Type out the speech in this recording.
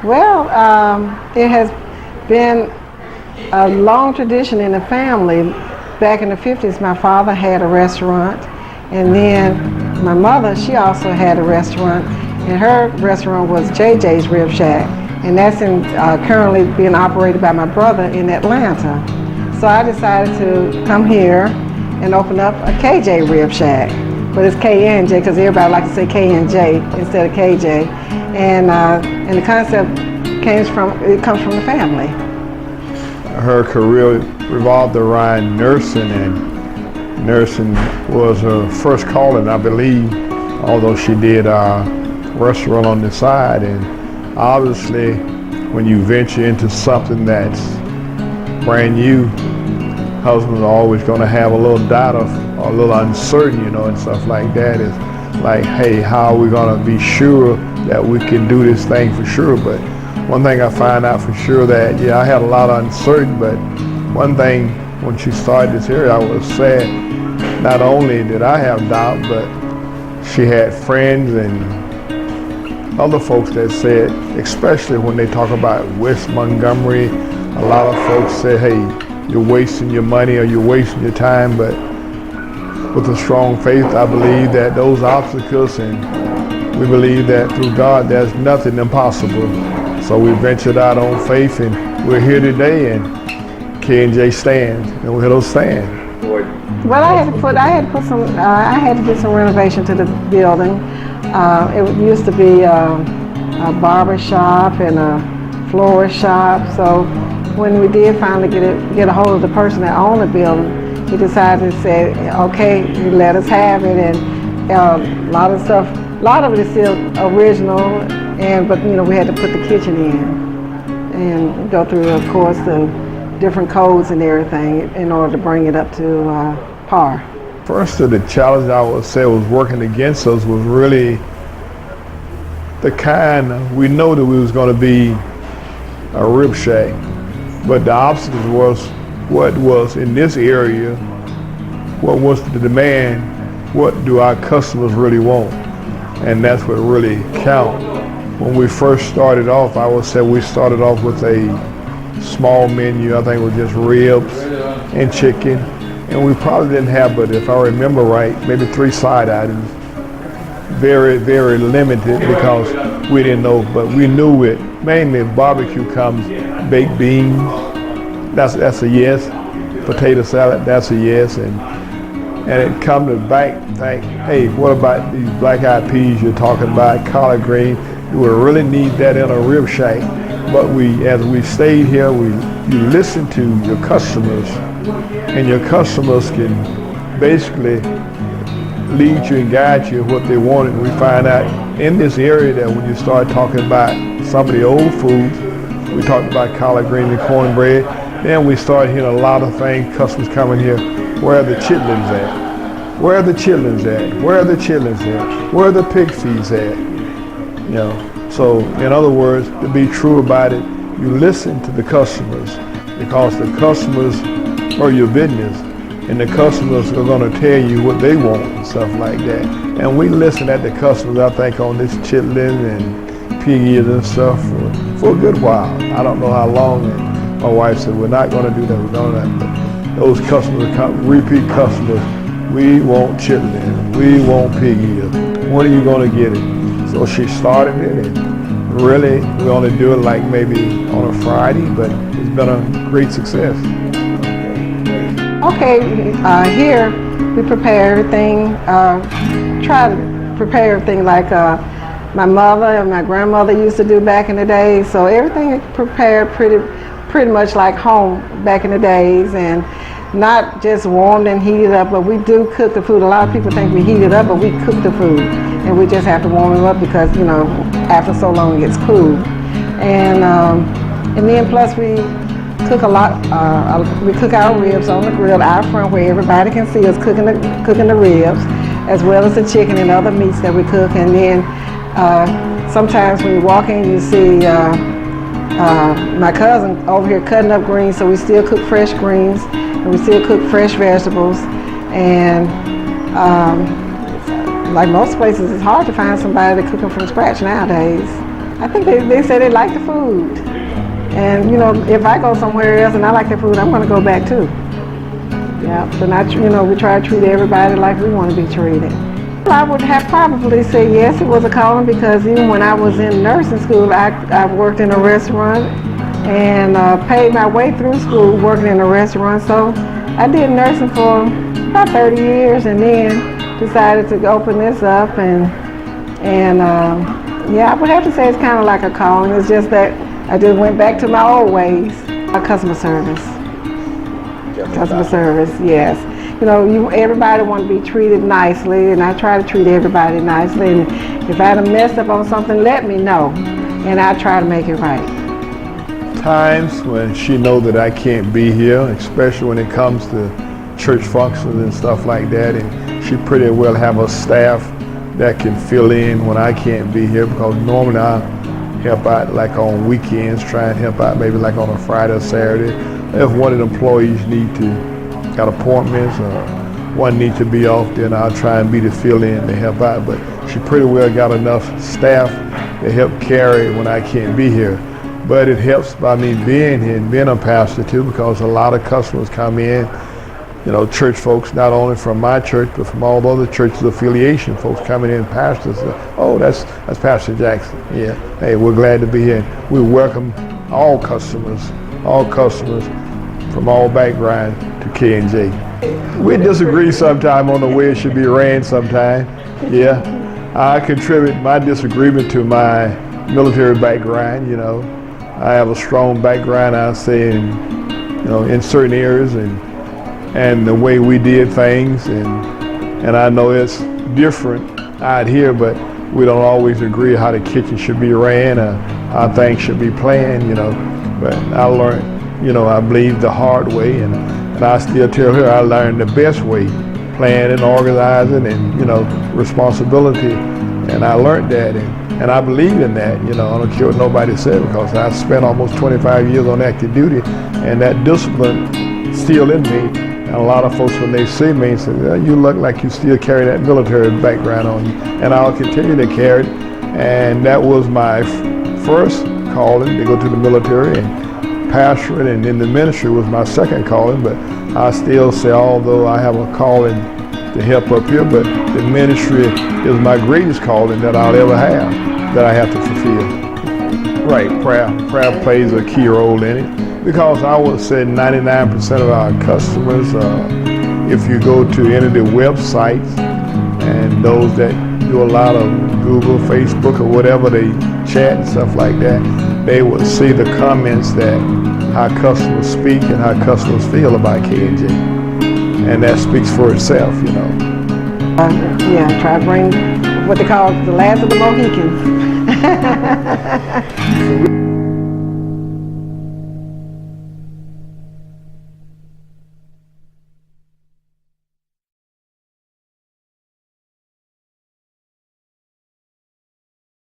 Well, it has been a long tradition in the family. Back in the 50s, my father had a restaurant, and then my mother, she also had a restaurant, and her restaurant was JJ's Rib Shack, and that's currently being operated by my brother in Atlanta. So I decided to come here and open up a KJ Rib Shack, but it's KNJ because everybody likes to say KNJ instead of KJ, and the concept comes from the family. Her career revolved around nursing, and nursing was her first calling, I believe, although she did a restaurant on the side. And obviously, when you venture into something that's brand new, husbands are always going to have a little doubt or a little uncertain, and stuff like that. It's like, hey, how are we going to be sure that we can do this thing for sure? But one thing I find out for sure that, I had a lot of uncertainty, but one thing, when she started this area, I was sad. Not only did I have doubt, but she had friends and other folks that said, especially when they talk about West Montgomery, a lot of folks say, hey, you're wasting your money or you're wasting your time, but with a strong faith, I believe that those obstacles, and we believe that through God, there's nothing impossible. So we ventured out on faith, and we're here today, and K&J stands, and we'll stand. Well, I had to do some renovation to the building. It used to be a barber shop and a florist shop. So when we did finally get a hold of the person that owned the building, he decided to say, okay, you let us have it, and a lot of it is still original. But we had to put the kitchen in and go through, of course, the different codes and everything in order to bring it up to par. First of the challenge I would say was working against us was really the kind, we know that we was going to be a rib shack, but the obstacles was what was in this area, what was the demand, what do our customers really want, and that's what really counts. When we first started off, I would say we started off with a small menu. I think it was just ribs and chicken. And we probably didn't have, but if I remember right, maybe 3 side items. Very, very limited because we didn't know, but we knew it. Mainly barbecue comes, baked beans, that's a yes. Potato salad, that's a yes. And it come to back, think, hey, what about these black-eyed peas you're talking about, collard green? You would really need that in a rib shack. But as we stayed here, you listen to your customers, and your customers can basically lead you and guide you what they want. And we find out in this area that when you start talking about some of the old foods, we talked about collard greens and cornbread, then we started hearing a lot of things, customers coming here, where are the chitlins at? Where are the chitlins at? Where are the chitlins at? Where are the pig fees at? So in other words, to be true about it, you listen to the customers, because the customers are your business, and the customers are going to tell you what they want and stuff like that. And we listen at the customers, I think, on this chitlin and pig ears and stuff for a good while. I don't know how long. And my wife said, we're not going to do that. We're going to. But those customers, repeat customers, we want chitlin, we want pig ears. When are you going to get it? So she started it, and really we only do it like maybe on a Friday, but it's been a great success. Okay, here we prepare everything, try to prepare everything like my mother and my grandmother used to do back in the day. So everything is prepared pretty much like home back in the days, and not just warmed and heated up, but we do cook the food. A lot of people think we heat it up, but we cook the food, and we just have to warm it up because, after so long it gets cool. And then plus we cook a lot. We cook our ribs on the grill out front where everybody can see us cooking the ribs, as well as the chicken and other meats that we cook. And then sometimes when you walk in, you see my cousin over here cutting up greens, so we still cook fresh greens, and we still cook fresh vegetables. And like most places, it's hard to find somebody to cook them from scratch nowadays. I think they say they like the food. And, you know, if I go somewhere else and I like the food, I'm going to go back too. Yeah, but you know, we try to treat everybody like we want to be treated. I would have probably said yes, it was a calling, because even when I was in nursing school, I worked in a restaurant and paid my way through school working in a restaurant. So I did nursing for about 30 years and then decided to open this up. And yeah, I would have to say it's kind of like a calling. It's just that I just went back to my old ways. Customer service. Customer service, yes. You know, everybody want to be treated nicely, and I try to treat everybody nicely. And if I done messed up on something, let me know, and I try to make it right. Times when she knows that I can't be here, especially when it comes to church functions and stuff like that, and she pretty well have a staff that can fill in when I can't be here, because normally I help out like on weekends, try and help out maybe like on a Friday or Saturday. If one of the employees got appointments or one needs to be off, then I'll try and be the fill in to help out. But she pretty well got enough staff to help carry when I can't be here. But it helps by me being here and being a pastor too, because a lot of customers come in, you know, church folks, not only from my church, but from all the other churches affiliation, folks coming in, pastors, oh, that's Pastor Jackson. Yeah, hey, we're glad to be here. We welcome all customers from all backgrounds to K&J. We disagree sometime on the way it should be ran sometime. Yeah, I contribute my disagreement to my military background. You know, I have a strong background, I say, in certain areas and the way we did things, and I know it's different out here, but we don't always agree how the kitchen should be ran or how things should be planned, you know. But I learned, you know, I believe the hard way, and I still tell her I learned the best way, planning, organizing, and, you know, responsibility. And I learned that, and I believe in that, you know. I don't care what nobody said, because I spent almost 25 years on active duty, and that discipline still in me. And a lot of folks, when they see me, say, you look like you still carry that military background on you. And I'll continue to carry it. And that was my first calling, to go to the military, and pastoring and in the ministry was my second calling. But I still say, although I have a calling to help up here, but the ministry is my greatest calling that I'll ever have, that I have to fulfill. Right, prayer plays a key role in it. Because I would say 99% of our customers, if you go to any of the websites, and those that do a lot of Google, Facebook, or whatever, they chat and stuff like that, they will see the comments that how customers speak and how customers feel about K&J. And that speaks for itself, you know. Yeah, try to bring what they call the last of the Mohicans.